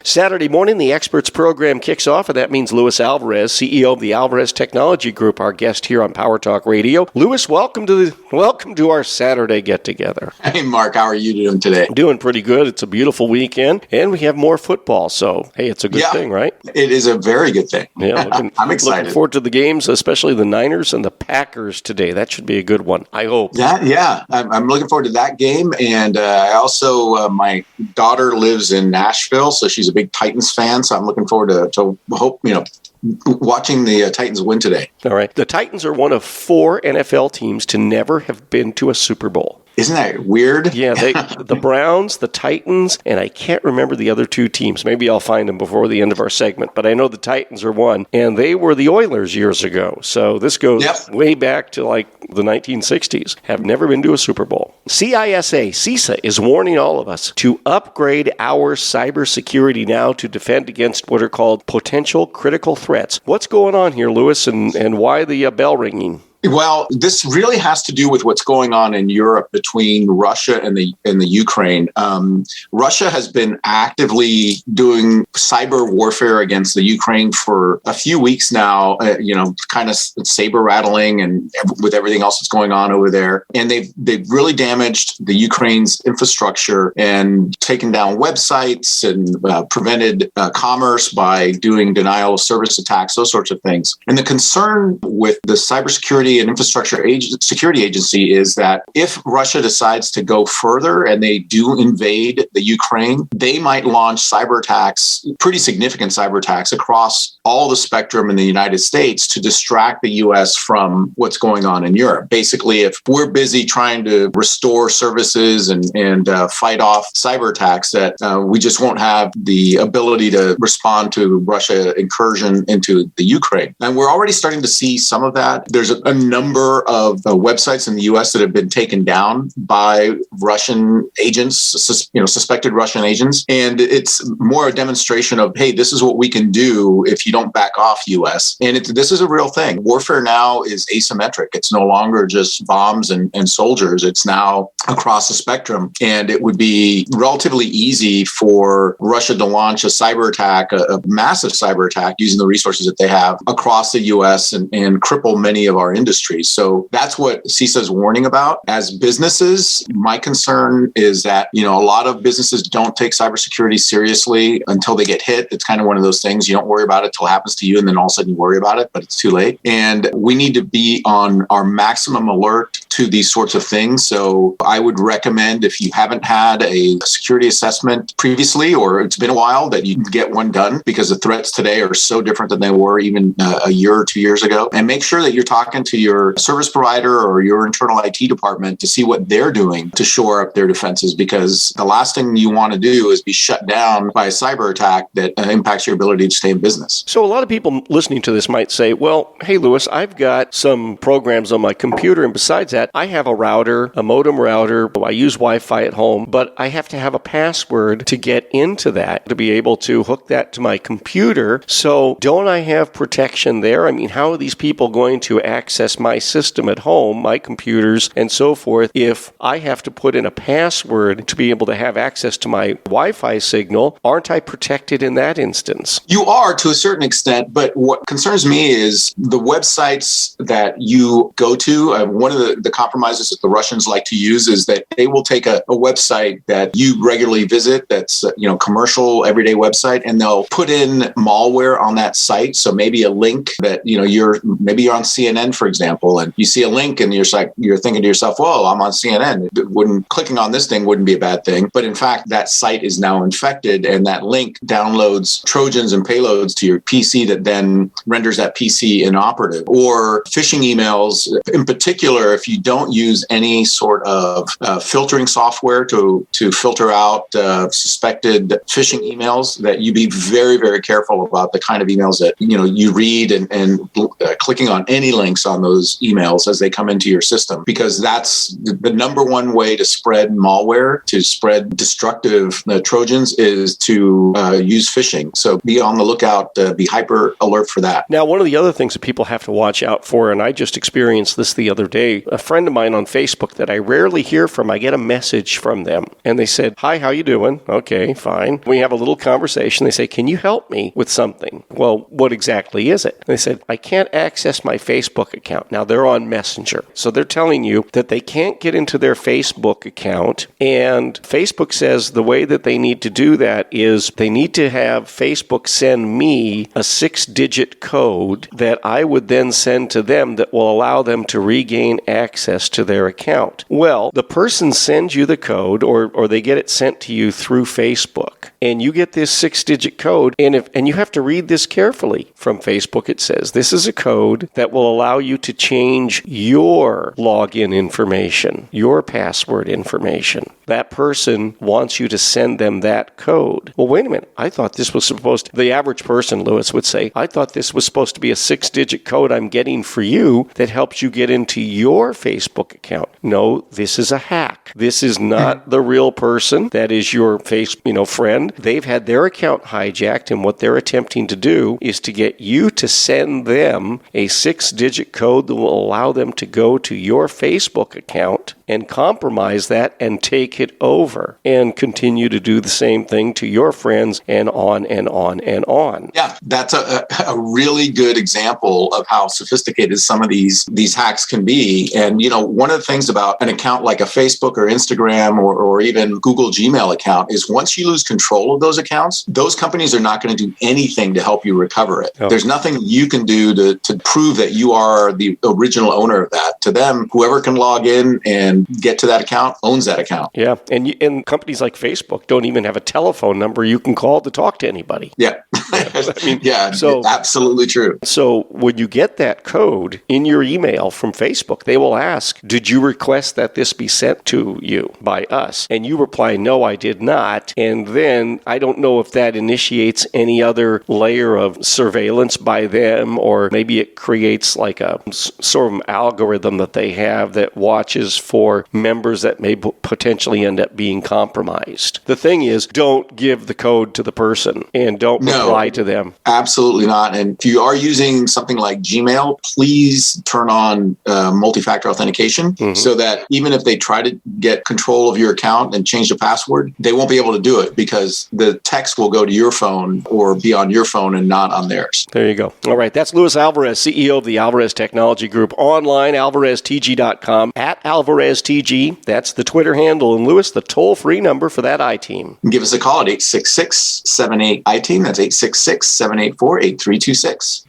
Saturday morning, the Experts program kicks off, and that means Luis Alvarez, CEO of the Alvarez Technology Group, our guest here on Power Talk Radio. Luis, welcome to our Saturday get-together. Hey, Mark, how are you doing today? Doing pretty good. It's a beautiful weekend, and we have more football, so, hey, it's a good thing, right? It is a very good thing. Yeah, I'm excited. Looking forward to the games, especially the Niners and the Packers today. That should be a good one, I hope. Yeah. I'm looking forward to that game, and I also, my daughter lives in Nashville, so she's a big Titans fan, so I'm looking forward to watching the Titans win today. All right. The Titans are one of 4 NFL teams to never have been to a Super Bowl. Isn't that weird? Yeah, the Browns, the Titans, and I can't remember the other 2 teams. Maybe I'll find them before the end of our segment, but I know the Titans are one, and they were the Oilers years ago. So this goes way back to like the 1960s. Have never been to a Super Bowl. CISA is warning all of us to upgrade our cybersecurity now to defend against what are called potential critical threats. What's going on here, Luis, and why the bell ringing? Well, this really has to do with what's going on in Europe between Russia and the Ukraine. Russia has been actively doing cyber warfare against the Ukraine for a few weeks now, kind of saber rattling and with everything else that's going on over there. And they've really damaged the Ukraine's infrastructure and taken down websites and prevented commerce by doing denial of service attacks, those sorts of things. And the concern with the cybersecurity and infrastructure security agency is that if Russia decides to go further and they do invade the Ukraine, they might launch cyber attacks, pretty significant cyber attacks across all the spectrum in the United States to distract the U.S. from what's going on in Europe. Basically, if we're busy trying to restore services and fight off cyber attacks, that we just won't have the ability to respond to Russia incursion into the Ukraine. And we're already starting to see some of that. There's a number of websites in the U.S. that have been taken down by Russian agents, suspected Russian agents. And it's more a demonstration of, hey, this is what we can do if you don't back off U.S. And this is a real thing. Warfare now is asymmetric. It's no longer just bombs and soldiers. It's now across the spectrum. And it would be relatively easy for Russia to launch a cyber attack, a massive cyber attack using the resources that they have across the U.S. and cripple many of our industries. So that's what CISA is warning about. As businesses, my concern is that, a lot of businesses don't take cybersecurity seriously until they get hit. It's kind of one of those things. You don't worry about it till it happens to you, and then all of a sudden you worry about it, but it's too late. And we need to be on our maximum alert to these sorts of things. So I would recommend, if you haven't had a security assessment previously, or it's been a while, that you get one done, because the threats today are so different than they were even a year or 2 years ago. And make sure that you're talking to your service provider or your internal IT department to see what they're doing to shore up their defenses, because the last thing you want to do is be shut down by a cyber attack that impacts your ability to stay in business. So a lot of people listening to this might say, well, hey, Luis, I've got some programs on my computer, and besides that, I have a router, a modem router. I use Wi-Fi at home, but I have to have a password to get into that, to be able to hook that to my computer. So don't I have protection there? I mean, how are these people going to access my system at home, my computers, and so forth, if I have to put in a password to be able to have access to my Wi-Fi signal? Aren't I protected in that instance? You are, to a certain extent, but what concerns me is the websites that you go to. One of the compromises that the Russians like to use is that they will take a website that you regularly visit, that's commercial, everyday website, and they'll put in malware on that site. So maybe a link that, you're on CNN, for example, and you see a link and you're thinking to yourself, well, I'm on CNN. Clicking on this thing wouldn't be a bad thing. But in fact, that site is now infected, and that link downloads Trojans and payloads to your PC that then renders that PC inoperative. Or phishing emails, in particular, if you don't use any sort of filtering software to filter out suspected phishing emails, that you be very, very careful about the kind of emails that you read and clicking on any links on those emails as they come into your system, because that's the number one way to spread malware, to spread destructive Trojans, is to use phishing. So be on the lookout, be hyper alert for that. Now, one of the other things that people have to watch out for, and I just experienced this the other day, friend of mine on Facebook that I rarely hear from. I get a message from them, and they said, "Hi, how you doing?" Okay, fine. We have a little conversation. They say, "Can you help me with something?" Well, what exactly is it? They said, "I can't access my Facebook account." Now, they're on Messenger. So they're telling you that they can't get into their Facebook account, and Facebook says the way that they need to do that is they need to have Facebook send me a 6-digit code that I would then send to them that will allow them to regain access to their account. Well, the person sends you the code, or they get it sent to you through Facebook, and you get this 6-digit code, and you have to read this carefully. From Facebook, it says this is a code that will allow you to change your login information, your password information. That person wants you to send them that code. Well, wait a minute. I thought this was the average person, Lewis, would say, I thought this was supposed to be a 6-digit code I'm getting for you that helps you get into your Facebook account. No, this is a hack. This is not the real person. That is your friend. They've had their account hijacked, and what they're attempting to do is to get you to send them a 6-digit code that will allow them to go to your Facebook account and compromise that and take it over and continue to do the same thing to your friends and on and on and on. Yeah, that's a really good example of how sophisticated some of these hacks can be. And, one of the things about an account like a Facebook or Instagram or even Google Gmail account is once you lose control of those accounts, those companies are not going to do anything to help you recover it. Oh. There's nothing you can do to prove that you are the original owner of that. To them, whoever can log in and get to that account owns that account. Yeah, and companies like Facebook don't even have a telephone number you can call to talk to anybody. Yeah. So absolutely true. So when you get that code in your email from Facebook, they will ask, did you request that this be sent to you by us? And you reply, no, I did not. And then I don't know if that initiates any other layer of surveillance by them, or maybe it creates like a sort of algorithm that they have that watches for members that may potentially end up being compromised. The thing is, don't give the code to the person and don't reply to them. Absolutely not. And if you are using something like Gmail, please turn on multi-factor authentication so that even if they try to get control of your account and change the password, they won't be able to do it because the text will go to your phone or be on your phone and not on theirs. There you go. All right. That's Luis Alvarez, CEO of the Alvarez Technology Group. Online, alvareztg.com, @AlvarezTG. That's the Twitter handle. And Luis, the toll-free number for that I-Team. Give us a call at 866-78-I-Team. That's 866-784-8326.